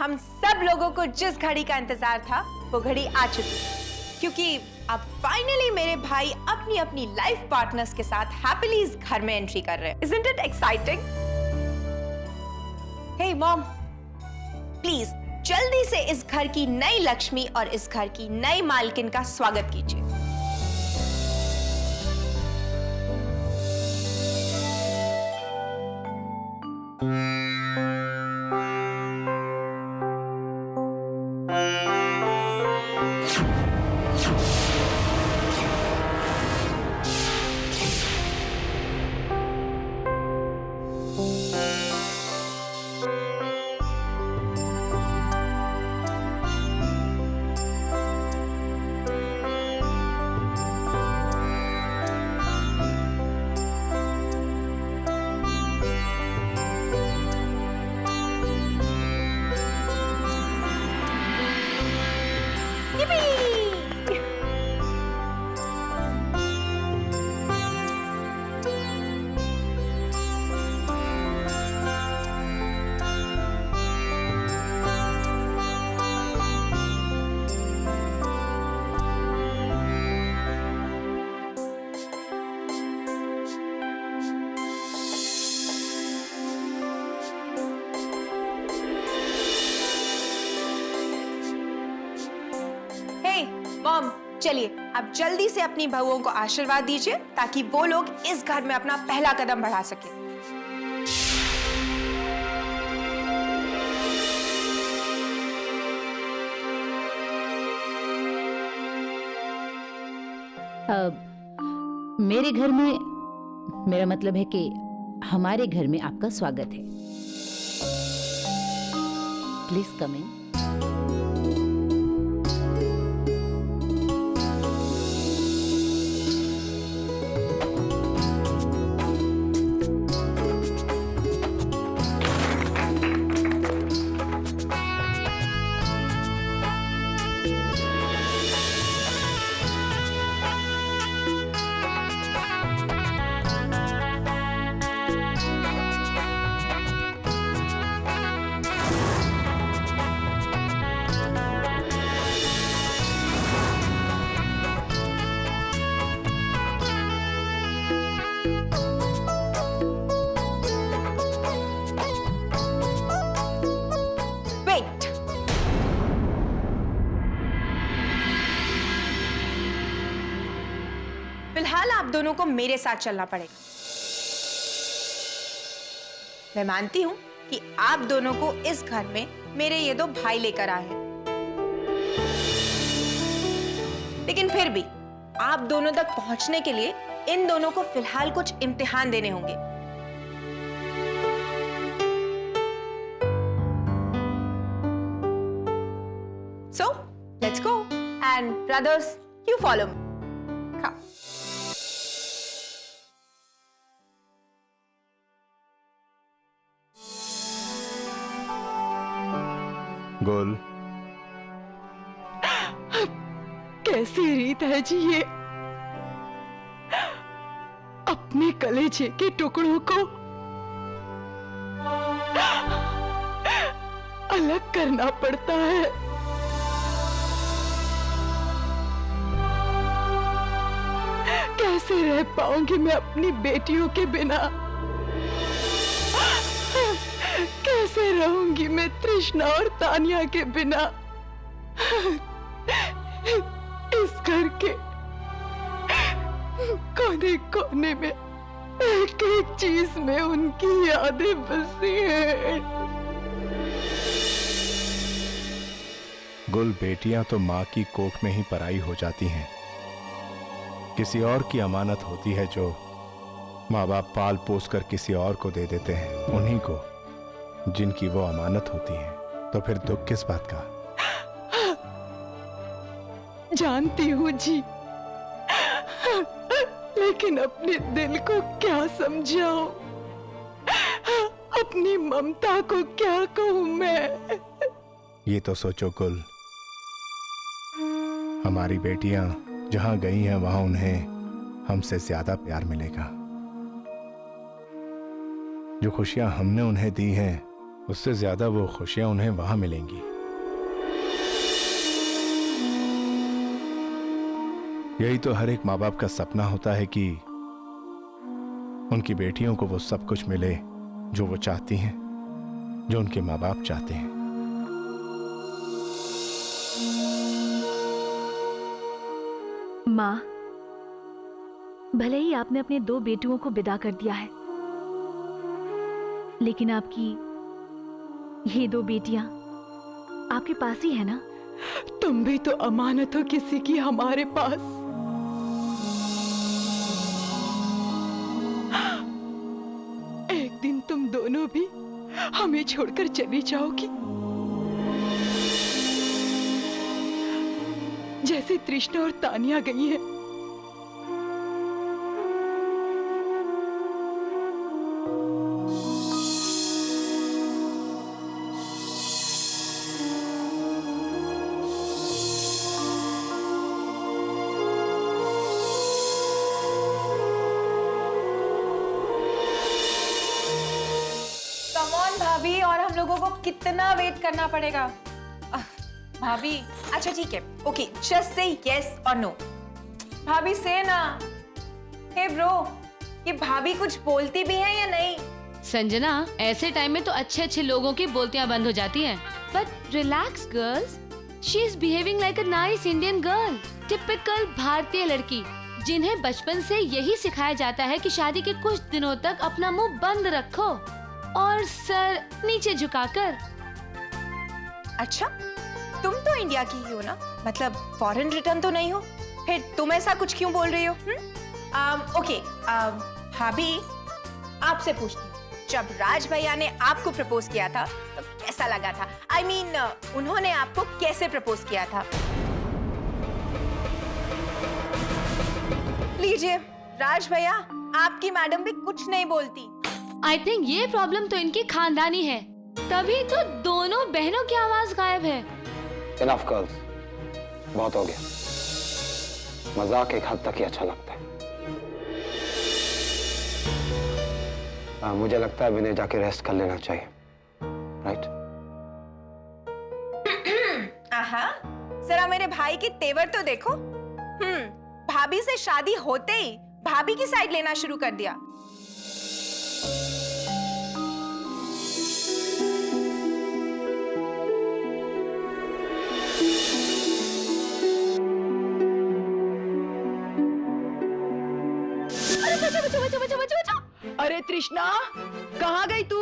हम सब लोगों को जिस घड़ी का इंतजार था वो घड़ी आ चुकी, क्योंकि अब फाइनली मेरे भाई अपनी अपनी लाइफ पार्टनर्स के साथ हैप्पीली इस घर में एंट्री कर रहे हैं। Isn't it exciting? Hey mom, please जल्दी से इस घर की नई लक्ष्मी और इस घर की नई मालकिन का स्वागत कीजिए। मॉम, चलिए अब जल्दी से अपनी बहुओं को आशीर्वाद दीजिए ताकि वो लोग इस घर में अपना पहला कदम बढ़ा सके। मेरे घर में, मेरा मतलब है कि हमारे घर में आपका स्वागत है। प्लीज कम इन। फिलहाल आप दोनों को मेरे साथ चलना पड़ेगा। मैं मानती हूं कि आप दोनों को इस घर में मेरे ये दो भाई लेकर आए हैं, लेकिन फिर भी आप दोनों तक पहुंचने के लिए इन दोनों को फिलहाल कुछ इम्तिहान देने होंगे। So, let's go. And brothers, you follow me. Come. गुल, कैसी रीत है जी ये, अपने कलेजे के टुकड़ों को अलग करना पड़ता है। कैसे रह पाऊंगी मैं अपनी बेटियों के बिना? कैसे रहूंगी मैं तृष्णा और तानिया के बिना? इस घर के कोने कोने में एक एक चीज में उनकी यादें बसी हैं। गुल, बेटियां तो माँ की कोख में ही पराई हो जाती हैं। किसी और की अमानत होती है जो माँ बाप पाल पोस कर किसी और को दे देते हैं, उन्हीं को जिनकी वो अमानत होती है। तो फिर दुख किस बात का? जानती हूँ जी, लेकिन अपने दिल को क्या समझाऊं, अपनी ममता को क्या कहूं मैं? ये तो सोचो गुल, हमारी बेटियां जहां गई हैं वहां उन्हें हमसे ज्यादा प्यार मिलेगा। जो खुशियां हमने उन्हें दी हैं उससे ज्यादा वो खुशियां उन्हें वहां मिलेंगी। यही तो हर एक माँ बाप का सपना होता है कि उनकी बेटियों को वो सब कुछ मिले जो वो चाहती हैं, जो उनके माँ बाप चाहते हैं। माँ, भले ही आपने अपने 2 बेटियों को विदा कर दिया है, लेकिन आपकी ये 2 बेटियां आपके पास ही है ना? तुम भी तो अमानत हो किसी की हमारे पास। एक दिन तुम दोनों भी हमें छोड़कर चली जाओगी, जैसे तृष्णा और तानिया गई है। कम ऑन भाभी, और हम लोगों को कितना वेट करना पड़ेगा? भाभी, अच्छा ठीक है, ओके, जस्ट से यस और नो। भाभी से ना। हे ब्रो, ये भाभी कुछ बोलती भी है या नहीं? संजना, ऐसे टाइम में तो अच्छे अच्छे लोगों की बोलतियां बंद हो जाती हैं। But relax girls, she is behaving like a nice Indian girl, typical भारतीय लड़की, जिन्हें बचपन से यही सिखाया जाता है कि शादी के कुछ दिनों तक अपना मुंह बंद रखो और सर नीचे झुकाकर। अच्छा, तुम तो इंडिया की ही हो ना, मतलब फॉरेन रिटर्न तो नहीं हो, फिर तुम ऐसा कुछ क्यों बोल रही हो? ओके, भाभी आपसे पूछती हूँ, जब राज भैया ने आपको प्रपोज किया था तो कैसा लगा था? I mean, उन्होंने आपको कैसे प्रपोज किया था? लीजिए राज भैया, आपकी मैडम भी कुछ नहीं बोलती। आई थिंक ये प्रॉब्लम तो इनकी खानदानी है, तभी तो दोनों बहनों की आवाज गायब है। Enough girls, बहुत हो गया। मजाक एक हद तक ही अच्छा लगता है। मुझे लगता है विनय जाके रेस्ट कर लेना चाहिए, राइट? आहा, जरा मेरे भाई के तेवर तो देखो। भाभी से शादी होते ही भाभी की साइड लेना शुरू कर दिया। अरे तृष्णा, कहाँ गई तू?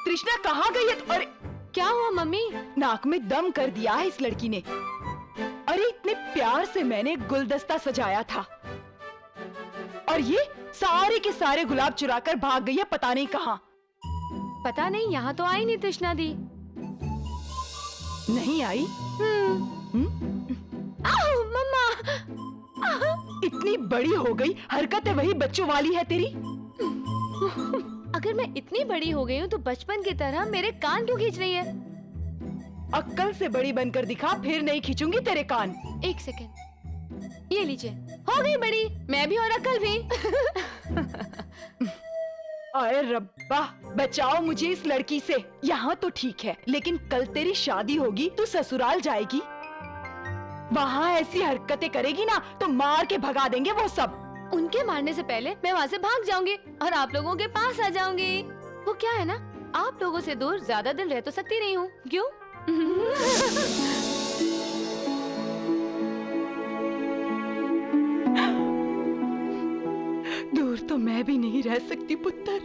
तृष्णा कहाँ गई है? अरे क्या हुआ मम्मी? नाक में दम कर दिया है इस लड़की ने। अरे इतने प्यार से मैंने गुलदस्ता सजाया था और ये सारे के सारे गुलाब चुराकर भाग गई है, पता नहीं कहाँ। पता नहीं, यहाँ तो आई नहीं तृष्णा दी। नहीं आई? आओ मम्मा। इतनी बड़ी हो गई, हरकतें वही बच्चों वाली है तेरी। अगर मैं इतनी बड़ी हो गई हूँ तो बचपन की तरह मेरे कान क्यों खींच रही है? अक्कल से बड़ी बनकर दिखा, फिर नहीं खींचूंगी तेरे कान। एक सेकेंड, ये लीजिए, हो गई बड़ी मैं भी और अक्ल भी। अरे रब्बा, बचाओ मुझे इस लड़की से। यहाँ तो ठीक है, लेकिन कल तेरी शादी होगी, तू ससुराल जाएगी, वहाँ ऐसी हरकतें करेगी ना तो मार के भगा देंगे वो सब। उनके मारने से पहले मैं वहाँ से भाग जाऊंगी और आप लोगों के पास आ जाऊंगी। वो क्या है ना, आप लोगों से दूर ज्यादा दिन रह तो सकती नहीं हूँ, क्यों? दूर तो मैं भी नहीं रह सकती पुत्र,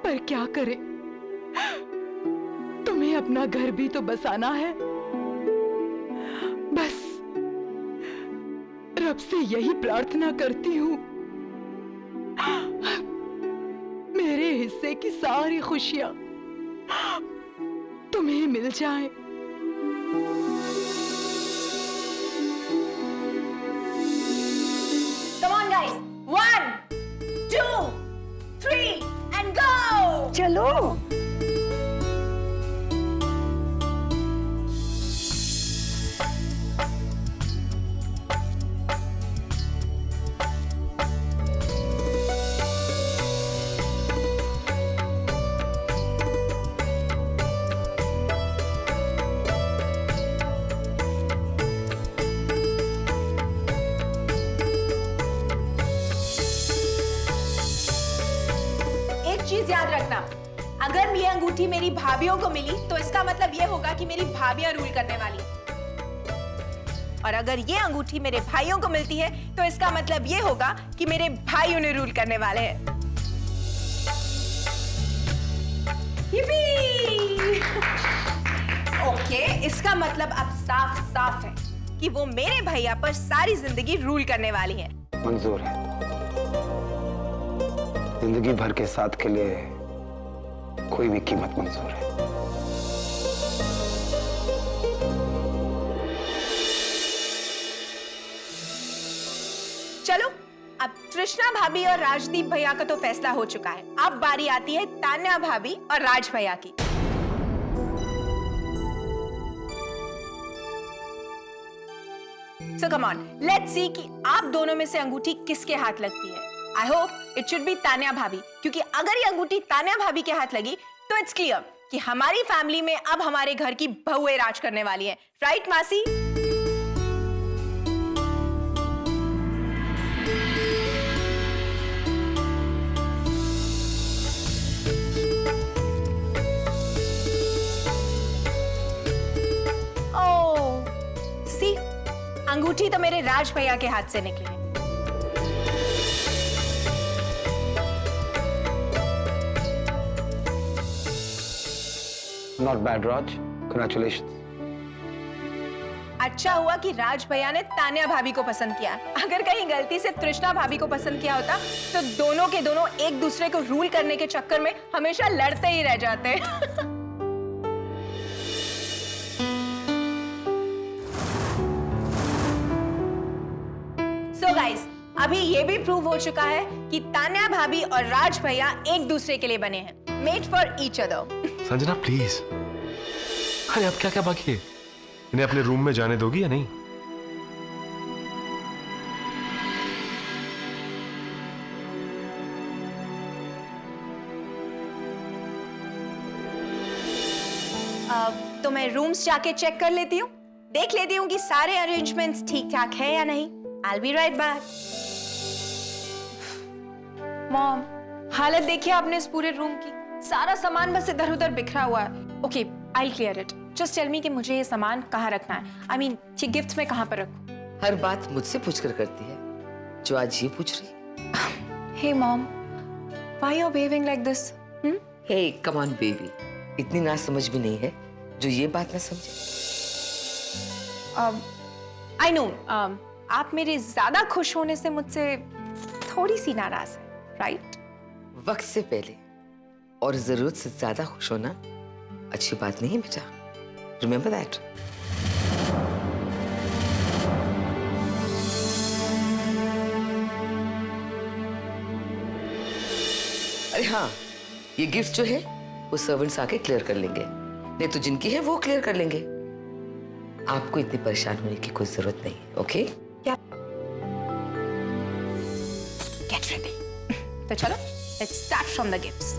पर क्या करे, तुम्हें अपना घर भी तो बसाना है। बस रब से यही प्रार्थना करती हूँ, मेरे हिस्से की सारी खुशियां तुम्हें मिल जाएं। Come on guys, 1, 2, 3 and go! चलो। अगर ये अंगूठी मेरी भाभीियों को मिली तो इसका मतलब ये होगा कि मेरी भाभियां रूल करने वाली हैं। और अगर ये अंगूठी मेरे भाइयों को मिलती है तो इसका मतलब ये होगा कि मेरे भाई उन्हें रूल करने वाले हैं। yippee! ओके, इसका मतलब अब साफ साफ है कि वो मेरे भैया पर सारी जिंदगी रूल करने वाली है। मंजूर है। जिंदगी भर के साथ के लिए कोई भी कीमत मंजूर है। चलो, अब तृष्णा भाभी और राजदीप भैया का तो फैसला हो चुका है। अब बारी आती है तान्या भाभी और राज भैया की। So come on, let's see कि आप दोनों में से अंगूठी किसके हाथ लगती है। I hope it should be Tanya भाभी, क्योंकि अगर ये अंगूठी तान्या भाभी के हाथ लगी तो इट्स क्लियर कि हमारी फैमिली में अब हमारे घर की बहुएं राज करने वाली है। राइट मासी? अंगूठी तो मेरे राज भैया के हाथ से निकली है। Not bad, Raj. Congratulations. अच्छा हुआ कि राज भैया ने तान्या भाभी को पसंद किया। अगर कहीं गलती से तृष्णा भाभी को पसंद किया होता तो दोनों के दोनों एक दूसरे को रूल करने के चक्कर में हमेशा लड़ते ही रह जाते। So guys, अभी ये भी प्रूव हो चुका है कि तान्या भाभी और राज भैया एक दूसरे के लिए बने हैं। Made for each other. Sanjana please, अरे अब क्या क्या बाकी है? इन्हें अपने रूम में जाने दोगी या नहीं? तो मैं रूम्स जाके चेक कर लेती हूँ, देख लेती हूँ कि सारे अरेंजमेंट्स ठीक ठाक है या नहीं। I'll be right back. Mom, हालत देखिए आपने इस पूरे रूम की। सारा सामान बस इधर उधर बिखरा हुआ है। Okay, I'll clear it. Just tell me कि मुझे ये सामान कहाँ रखना है। I mean, ये गिफ्ट में कहाँ पर रखूं? हर बात मुझसे पूछकर करती है, जो आज ये पूछ रही। Hey mom, why you're behaving like this? Hey, come on baby, इतनी ना समझ भी नहीं है जो ये बात ना समझे। I know, आप मेरे ज्यादा खुश होने से मुझसे थोड़ी सी नाराज है, राइट? वक्त से पहले और जरूरत से ज्यादा खुश होना अच्छी बात नहीं बेटा। Remember that. अरे हाँ, ये गिफ्ट जो है वो सर्वेंट्स आके क्लियर कर लेंगे, नहीं तो जिनकी है वो क्लियर कर लेंगे। आपको इतनी परेशान होने की कोई जरूरत नहीं है, ओके? Get ready. तो चलो, let's start from the gifts.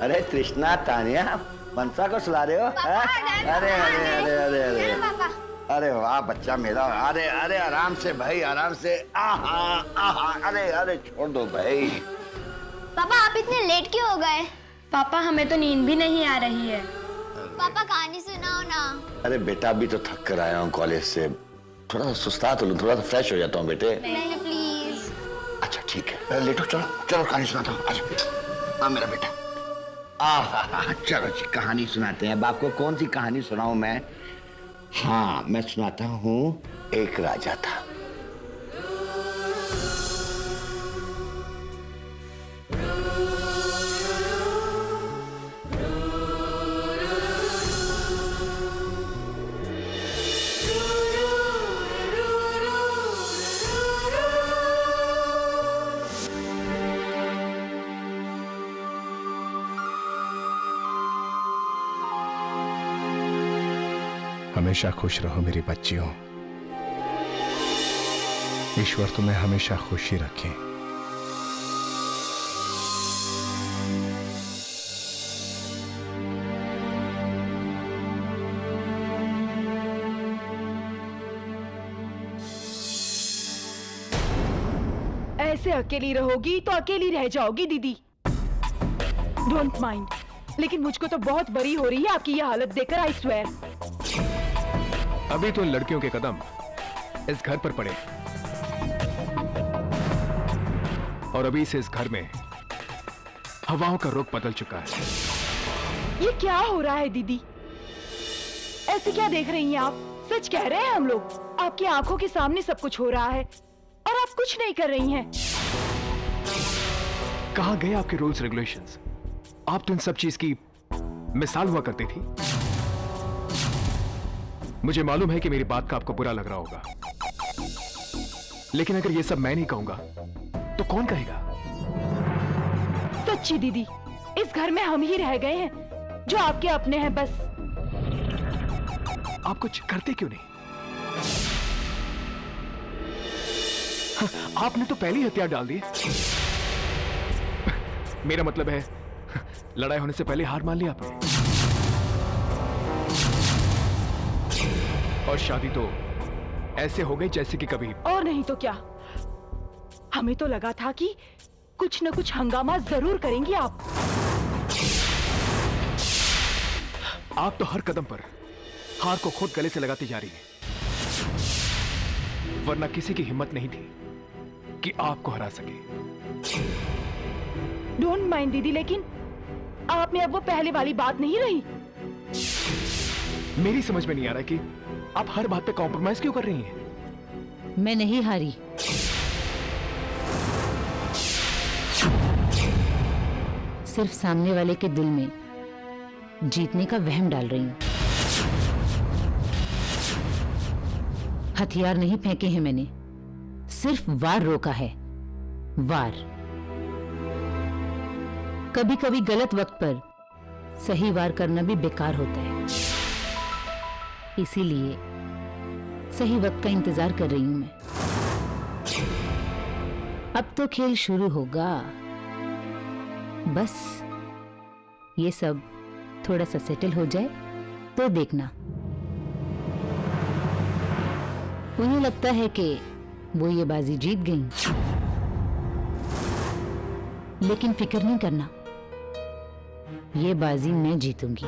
अरे तृष्णा, तानिया, मनसा को सुला रहे हो? अरे अरे अरे अरे अरे अरे वाह बच्चा मेरा। अरे अरे आराम से भाई, आराम से। आहा आहा, अरे अरे छोड़ दो भाई। पापा आप इतने लेट क्यों हो गए? पापा हमें तो नींद भी नहीं आ रही है। पापा कहानी सुनाओ ना। अरे बेटा अभी तो थक कर आया हूँ कॉलेज से, थोड़ा सा सुस्ता तो लूं, थोड़ा सा फ्रेश हो जाता हूँ बेटे। नहीं प्लीज। अच्छा ठीक है, लेटो, चलो चलो कहानी सुनाता हूँ। आजा मेरा बेटा। चलो जी कहानी सुनाते हैं। अब आपको कौन सी कहानी सुनाऊं मैं? हाँ मैं सुनाता हूँ। एक राजा था। हमेशा खुश रहो मेरी बच्चियों। ईश्वर तुम्हें हमेशा खुशी रखे। ऐसे अकेली रहोगी तो अकेली रह जाओगी दीदी। डोंट माइंड, लेकिन मुझको तो बहुत बड़ी हो रही है आपकी ये हालत देखकर, आई स्वेयर। अभी तो इन लड़कियों के कदम इस घर पर पड़े और अभी से इस घर में हवाओं का रुख बदल चुका है। ये क्या हो रहा है दीदी? ऐसे क्या देख रही हैं आप? सच कह रहे हैं हम लोग। आपकी आंखों के सामने सब कुछ हो रहा है और आप कुछ नहीं कर रही हैं। कहां गए आपके रूल्स रेगुलेशंस? आप तो इन सब चीज की मिसाल हुआ करती थी। मुझे मालूम है कि मेरी बात का आपको बुरा लग रहा होगा, लेकिन अगर ये सब मैं नहीं कहूंगा तो कौन कहेगा? सच्ची दीदी, इस घर में हम ही रह गए हैं जो आपके अपने हैं बस। आप कुछ करते क्यों नहीं? आपने तो पहले ही हथियार डाल दिए। मेरा मतलब है लड़ाई होने से पहले हार मान लिया आपने। और शादी तो ऐसे हो गई जैसे कि कभी। और नहीं तो क्या, हमें तो लगा था कि कुछ न कुछ हंगामा जरूर करेंगी आप। आप तो हर कदम पर हार को खुद गले से लगाती जा रही है, वरना किसी की हिम्मत नहीं थी कि आपको हरा सके। डोंट माइंड दीदी, लेकिन आप में अब वो पहले वाली बात नहीं रही। मेरी समझ में नहीं आ रहा कि आप हर बात पे कॉम्प्रोमाइज क्यों कर रही हैं? मैं नहीं हारी, सिर्फ सामने वाले के दिल में जीतने का वहम डाल रही हूं। हथियार नहीं फेंके हैं मैंने, सिर्फ वार रोका है। वार। कभी कभी गलत वक्त पर सही वार करना भी बेकार होता है, इसीलिए सही वक्त का इंतजार कर रही हूं मैं। अब तो खेल शुरू होगा, बस ये सब थोड़ा सा सेटल हो जाए तो देखना। उन्हें लगता है कि वो ये बाजी जीत गई, लेकिन फिक्र नहीं करना, ये बाजी मैं जीतूंगी।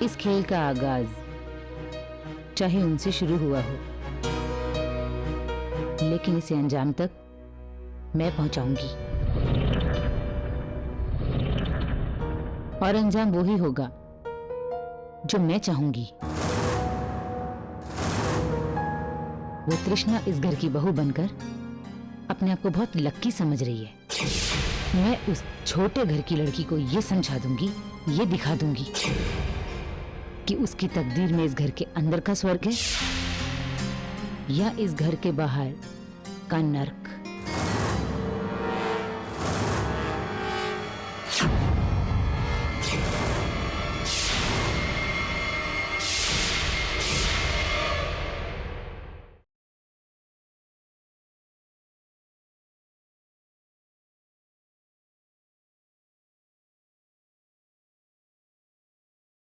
इस खेल का आगाज चाहे उनसे शुरू हुआ हो, लेकिन इसे अंजाम तक मैं पहुंचाऊंगी, और अंजाम वो ही होगा जो मैं चाहूंगी। वो तृष्णा इस घर की बहू बनकर अपने आप को बहुत लक्की समझ रही है। मैं उस छोटे घर की लड़की को ये समझा दूंगी, ये दिखा दूंगी कि उसकी तकदीर में इस घर के अंदर का स्वर्ग है या इस घर के बाहर का नर्क।